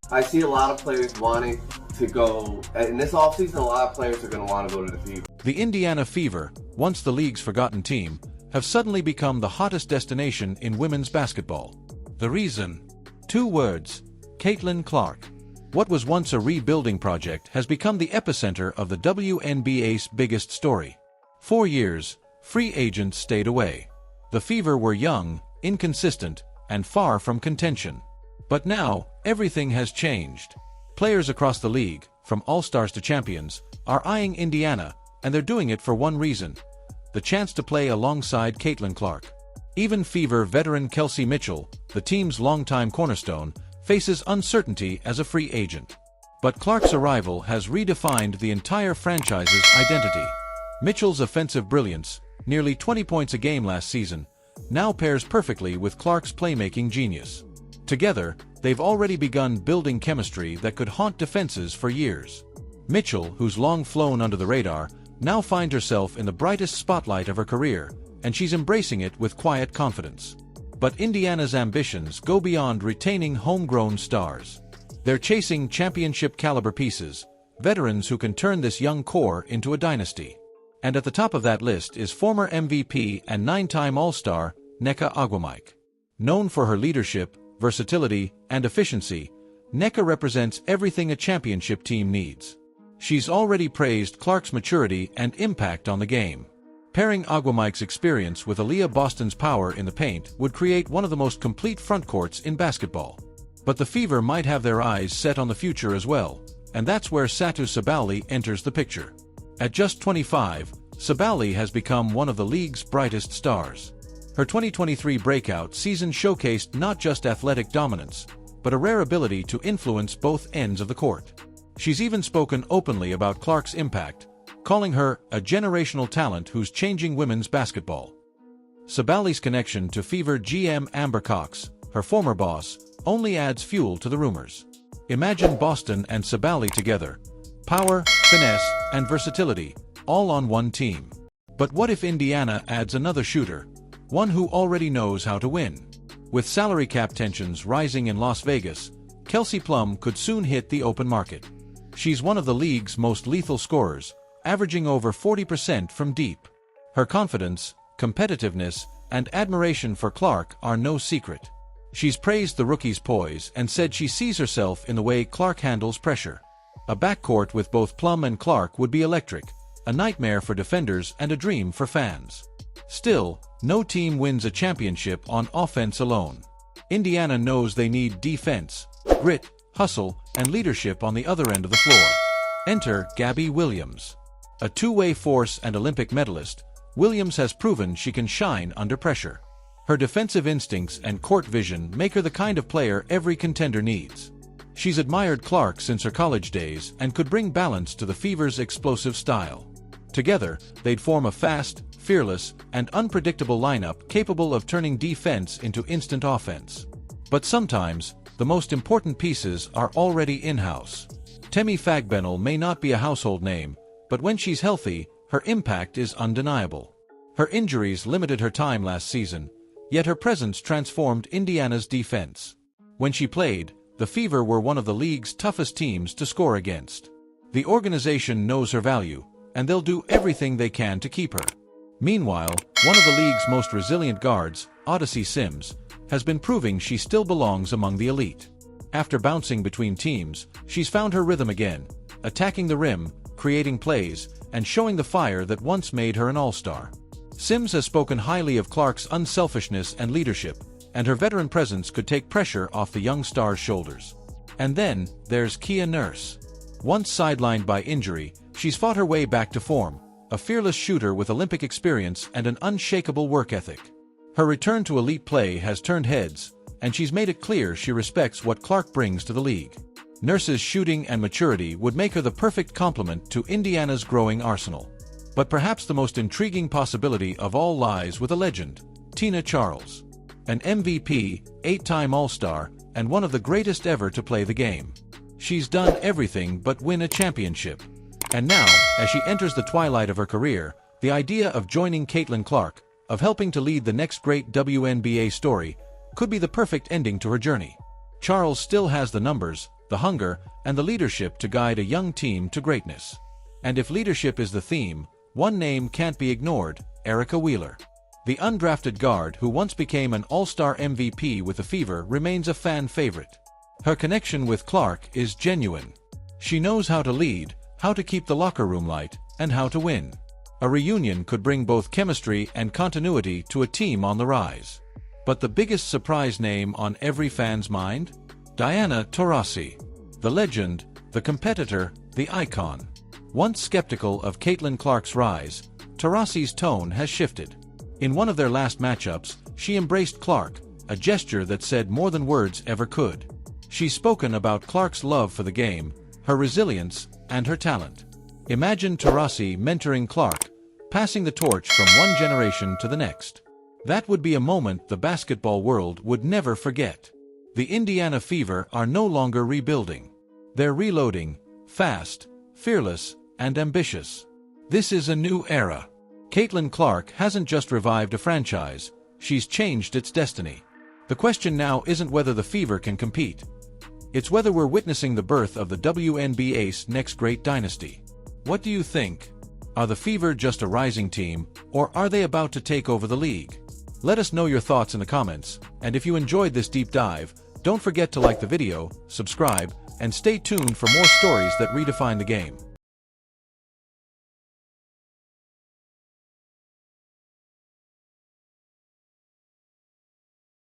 I see a lot of players wanting to go, in this offseason, a lot of players are going to want to go to the Fever. The Indiana Fever, once the league's forgotten team, have suddenly become the hottest destination in women's basketball. The reason? 2 words: Caitlin Clark. What was once a rebuilding project has become the epicenter of the WNBA's biggest story. 4 years, free agents stayed away. The Fever were young, inconsistent, and far from contention. But now, everything has changed. Players across the league, from all-stars to champions, are eyeing Indiana, and they're doing it for one reason: the chance to play alongside Caitlin Clark. Even Fever veteran Kelsey Mitchell, the team's longtime cornerstone, faces uncertainty as a free agent. But Clark's arrival has redefined the entire franchise's identity. Mitchell's offensive brilliance, nearly 20 points a game last season, now pairs perfectly with Clark's playmaking genius. Together, they've already begun building chemistry that could haunt defenses for years. Mitchell, who's long flown under the radar, now finds herself in the brightest spotlight of her career, and she's embracing it with quiet confidence. But Indiana's ambitions go beyond retaining homegrown stars. They're chasing championship-caliber pieces, veterans who can turn this young core into a dynasty. And at the top of that list is former MVP and 9-time All-Star Nneka Ogwumike. Known for her leadership, versatility, and efficiency, Nneka represents everything a championship team needs. She's already praised Clark's maturity and impact on the game. Pairing Ogwumike's experience with Aaliyah Boston's power in the paint would create one of the most complete frontcourts in basketball. But the Fever might have their eyes set on the future as well, and that's where Satou Sabally enters the picture. At just 25, Sabally has become one of the league's brightest stars. Her 2023 breakout season showcased not just athletic dominance, but a rare ability to influence both ends of the court. She's even spoken openly about Clark's impact, calling her a generational talent who's changing women's basketball. Sabally's connection to Fever GM Amber Cox, her former boss, only adds fuel to the rumors. Imagine Boston and Sabally together: power, finesse, and versatility, all on one team. But what if Indiana adds another shooter, one who already knows how to win? With salary cap tensions rising in Las Vegas, Kelsey Plum could soon hit the open market. She's one of the league's most lethal scorers, averaging over 40% from deep. Her confidence, competitiveness, and admiration for Clark are no secret. She's praised the rookie's poise and said she sees herself in the way Clark handles pressure. A backcourt with both Plum and Clark would be electric, a nightmare for defenders and a dream for fans. Still, no team wins a championship on offense alone. Indiana knows they need defense, grit, hustle, and leadership on the other end of the floor. Enter Gabby Williams. A two-way force and Olympic medalist, Williams has proven she can shine under pressure. Her defensive instincts and court vision make her the kind of player every contender needs. She's admired Clark since her college days and could bring balance to the Fever's explosive style. Together, they'd form a fast, fearless, and unpredictable lineup capable of turning defense into instant offense. But sometimes, the most important pieces are already in-house. Temi Fagbenle may not be a household name, but when she's healthy, her impact is undeniable. Her injuries limited her time last season, yet her presence transformed Indiana's defense. When she played, the Fever were one of the league's toughest teams to score against. The organization knows her value, and they'll do everything they can to keep her. Meanwhile, one of the league's most resilient guards, Odyssey Sims, has been proving she still belongs among the elite. After bouncing between teams, she's found her rhythm again, attacking the rim, creating plays, and showing the fire that once made her an all-star. Sims has spoken highly of Clark's unselfishness and leadership, and her veteran presence could take pressure off the young star's shoulders. And then, there's Kia Nurse. Once sidelined by injury, she's fought her way back to form, a fearless shooter with Olympic experience and an unshakable work ethic. Her return to elite play has turned heads, and she's made it clear she respects what Clark brings to the league. Nurse's shooting and maturity would make her the perfect complement to Indiana's growing arsenal. But perhaps the most intriguing possibility of all lies with a legend, Tina Charles. An MVP, 8-time All-Star, and one of the greatest ever to play the game. She's done everything but win a championship. And now, as she enters the twilight of her career, the idea of joining Caitlin Clark, of helping to lead the next great WNBA story, could be the perfect ending to her journey. Charles still has the numbers, the hunger, and the leadership to guide a young team to greatness. And if leadership is the theme, one name can't be ignored: Erica Wheeler. The undrafted guard who once became an All-Star MVP with the Fever remains a fan favorite. Her connection with Clark is genuine. She knows how to lead, how to keep the locker room light, and how to win. A reunion could bring both chemistry and continuity to a team on the rise. But the biggest surprise name on every fan's mind? Diana Taurasi. The legend, the competitor, the icon. Once skeptical of Caitlin Clark's rise, Taurasi's tone has shifted. In one of their last matchups, she embraced Clark, a gesture that said more than words ever could. She's spoken about Clark's love for the game, her resilience, and her talent. Imagine Taurasi mentoring Clark, passing the torch from one generation to the next. That would be a moment the basketball world would never forget. The Indiana Fever are no longer rebuilding. They're reloading, fast, fearless, and ambitious. This is a new era. Caitlin Clark hasn't just revived a franchise, she's changed its destiny. The question now isn't whether the Fever can compete. It's whether we're witnessing the birth of the WNBA's next great dynasty. What do you think? Are the Fever just a rising team, or are they about to take over the league? Let us know your thoughts in the comments, and if you enjoyed this deep dive, don't forget to like the video, subscribe, and stay tuned for more stories that redefine the game.